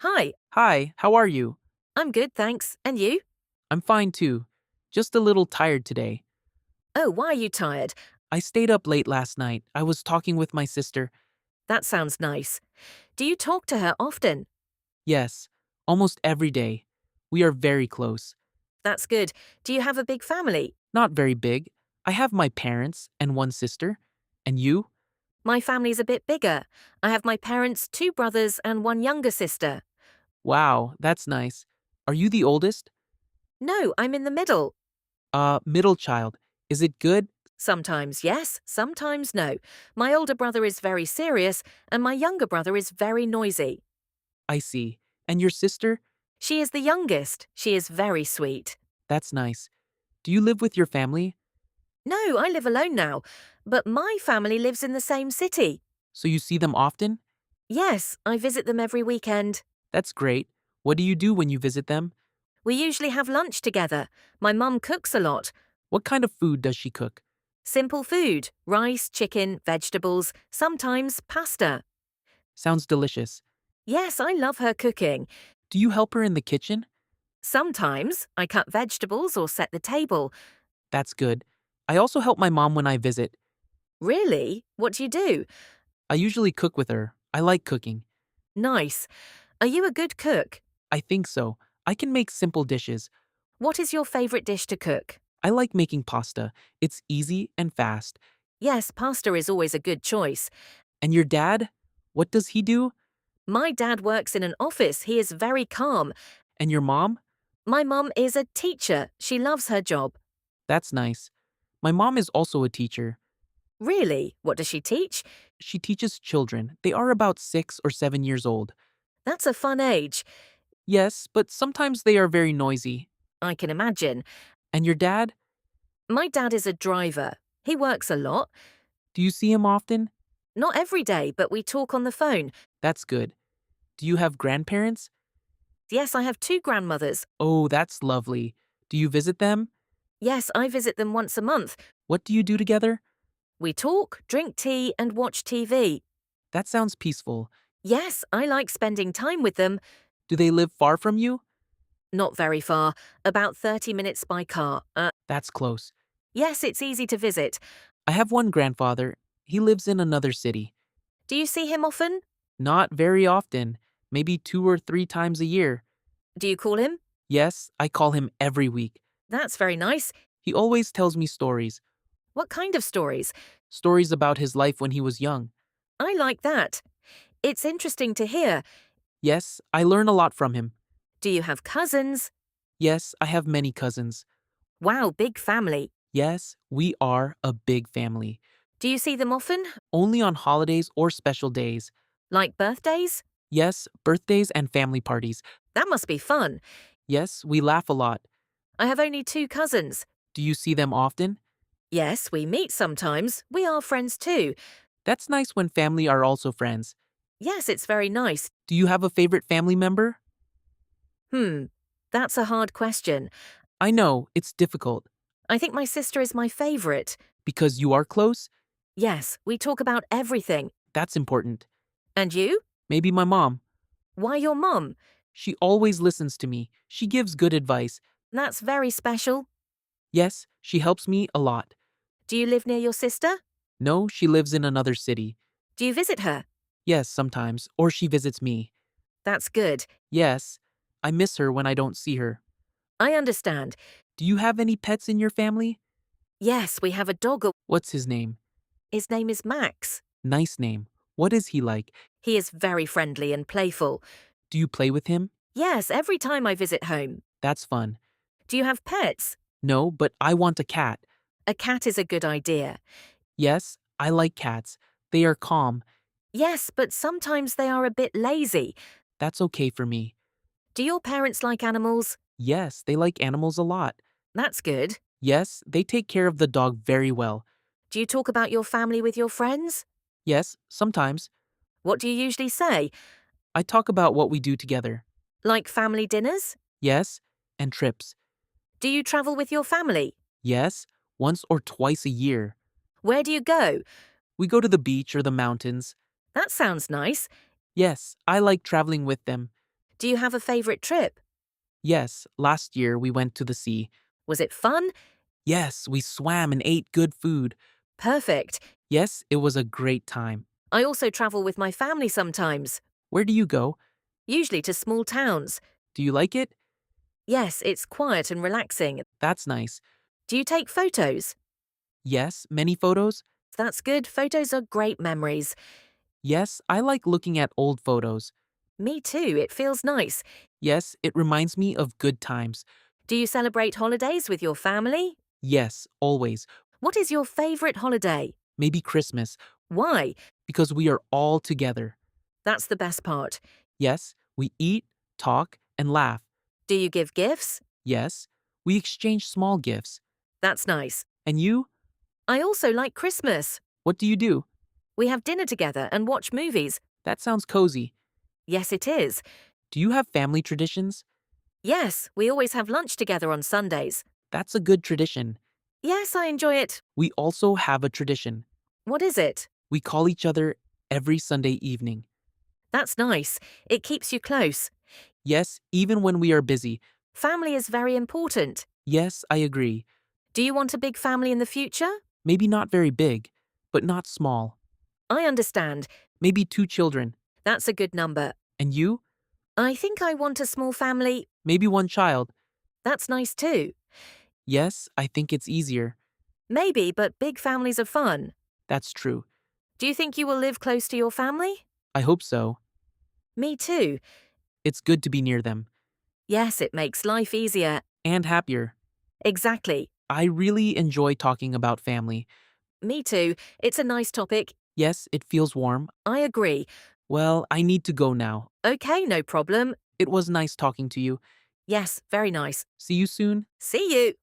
Hi, Hi, how are you? I'm good, thanks. And you? I'm fine too. Just a little tired today. Oh, why are you tired? I stayed up late last night. I was talking with my sister. That sounds nice. Do you talk to her often? Yes, almost every day. We are very close. That's good. Do you have a big family? Not very big. I have my parents and one sister. And you? My family's a bit bigger. I have my parents, two brothers, and one younger sister. Wow, that's nice. Are you the oldest? No, I'm in the middle. Middle child. Is it good? Sometimes yes, sometimes no. My older brother is very serious, and my younger brother is very noisy. I see. And your sister? She is the youngest. She is very sweet. That's nice. Do you live with your family? No, I live alone now, but my family lives in the same city. So you see them often? Yes, I visit them every weekend. That's great. What do you do when you visit them? We usually have lunch together. My mum cooks a lot. What kind of food does she cook? Simple food rice, chicken, vegetables, sometimes pasta. Sounds delicious. Yes, I love her cooking. Do you help her in the kitchen? Sometimes I cut vegetables or set the table. That's good. I also help my mom when I visit. Really? What do you do? I usually cook with her. I like cooking. Nice. Are you a good cook? I think so. I can make simple dishes. What is your favourite dish to cook? I like making pasta. It's easy and fast. Yes, pasta is always a good choice. And your dad? What does he do? My dad works in an office. He is very calm. And your mom? My mum is a teacher. She loves her job. That's nice. My mom is also a teacher. Really? What does she teach? She teaches children. They are about 6 or 7 years old. That's a fun age. Yes, but sometimes they are very noisy. I can imagine. And your dad? My dad is a driver. He works a lot. Do you see him often? Not every day, but we talk on the phone. That's good. Do you have grandparents? Yes, I have two grandmothers. Oh, that's lovely. Do you visit them? Yes, I visit them once a month. What do you do together? We talk, drink tea, and watch TV. That sounds peaceful. Yes, I like spending time with them. Do they live far from you? Not very far, about 30 minutes by car. That's close. Yes, it's easy to visit. I have one grandfather. He lives in another city. Do you see him often? Not very often, maybe 2 or 3 times a year. Do you call him? Yes, I call him every week. That's very nice. He always tells me stories. What kind of stories? Stories about his life when he was young. I like that. It's interesting to hear. Yes, I learn a lot from him. Do you have cousins? Yes, I have many cousins. Wow, big family. Yes, we are a big family. Do you see them often? Only on holidays or special days. Like birthdays? Yes, birthdays and family parties. That must be fun. Yes, we laugh a lot. I have only two cousins. Do you see them often? Yes, we meet sometimes. We are friends too. That's nice when family are also friends. Yes, it's very nice. Do you have a favorite family member? Hmm, that's a hard question. I know, it's difficult. I think my sister is my favorite. Because you are close? Yes, we talk about everything. That's important. And you? Maybe my mom. Why your mum? She always listens to me. She gives good advice. That's very special. Yes, she helps me a lot. Do you live near your sister? No, she lives in another city. Do you visit her? Yes, sometimes. Or she visits me. That's good. Yes, I miss her when I don't see her. I understand. Do you have any pets in your family? Yes, we have a dog. What's his name? His name is Max. Nice name. What is he like? He is very friendly and playful. Do you play with him? Yes, every time I visit home. That's fun. Do you have pets? No, but I want a cat. A cat is a good idea. Yes, I like cats. They are calm. Yes, but sometimes they are a bit lazy. That's okay for me. Do your parents like animals? Yes, they like animals a lot. That's good. Yes, they take care of the dog very well. Do you talk about your family with your friends? Yes, sometimes. What do you usually say? I talk about what we do together. Like family dinners? Yes, and trips. Do you travel with your family? Yes, once or twice a year. Where do you go? We go to the beach or the mountains. That sounds nice. Yes, I like traveling with them. Do you have a favorite trip? Yes, last year we went to the sea. Was it fun? Yes, we swam and ate good food. Perfect. Yes, it was a great time. I also travel with my family sometimes, Where do you go? usually to small towns. Do you like it? Yes, it's quiet and relaxing. That's nice. Do you take photos? Yes, many photos? That's good. Photos are great memories. Yes, I like looking at old photos. Me too. It feels nice. Yes, it reminds me of good times. Do you celebrate holidays with your family? Yes, always. What is your favorite holiday? Maybe Christmas, Why? because we are all together. That's the best part. Yes, we eat, talk, and laugh. Do you give gifts? Yes, we exchange small gifts. That's nice. And you? I also like Christmas. What do you do? We have dinner together and watch movies. That sounds cozy. Yes, it is. Do you have family traditions? Yes, we always have lunch together on Sundays. That's a good tradition. Yes, I enjoy it. We also have a tradition. What is it? We call each other every Sunday evening. That's nice. It keeps you close. Yes, even when we are busy. Family is very important. Yes, I agree. Do you want a big family in the future? Maybe not very big, but not small. I understand. Maybe 2 children. That's a good number. And you? I think I want a small family. Maybe 1 child. That's nice too. Yes, I think it's easier. Maybe, but big families are fun. That's true. Do you think you will live close to your family? I hope so. Me too. It's good to be near them. Yes, it makes life easier. And happier. Exactly. I really enjoy talking about family. Me too. It's a nice topic. Yes, it feels warm. I agree. Well, I need to go now. Okay, no problem. It was nice talking to you. Yes, very nice. See you soon. See you.